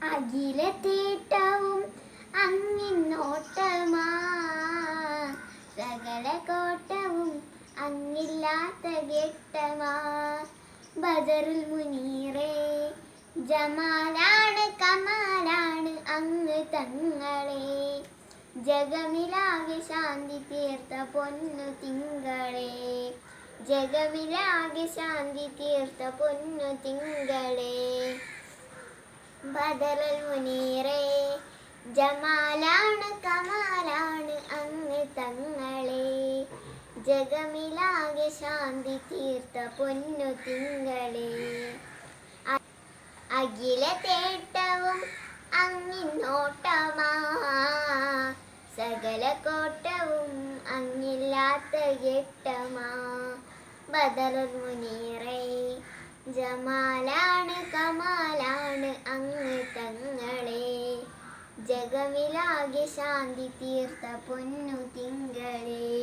അഖിലതേട്ടവും അങ്ങിന്നോട്ടമാ, സകല കോട്ടവും അങ്ങില്ലാത്ത ഘട്ടമാ. ബദറുൽ മുനീറേ ജമാലാണ് കമാലാണ് അങ്ങ് തങ്ങളെ, ജഗമിലാകെ ശാന്തി തീർത്ത പൊന്നു തിങ്കളെ, ജഗമിലാകെ ശാന്തി തീർത്ത പൊന്നു തിങ്കളെ. ബദറുൽ മുനീറേ ജമാലാണ് കമാലാണ് അങ്ങ് തങ്ങളെ, ജഗമിലാകെ ശാന്തി തീർത്ത പൊന്നു തിങ്കളെ. അഖിലതേട്ടവും അങ്ങിന്നോട്ടമാ, സകല കോട്ടവും അങ്ങില്ലാത്ത ഘട്ടമാ. ബദറുൽ മുനീറേ ജമാലാണ് കമാലാണ് അങ്ങ് തങ്ങളെ, ജഗമിലാകെ ശാന്തി തീർത്ത പൊന്നു തിങ്കളെ.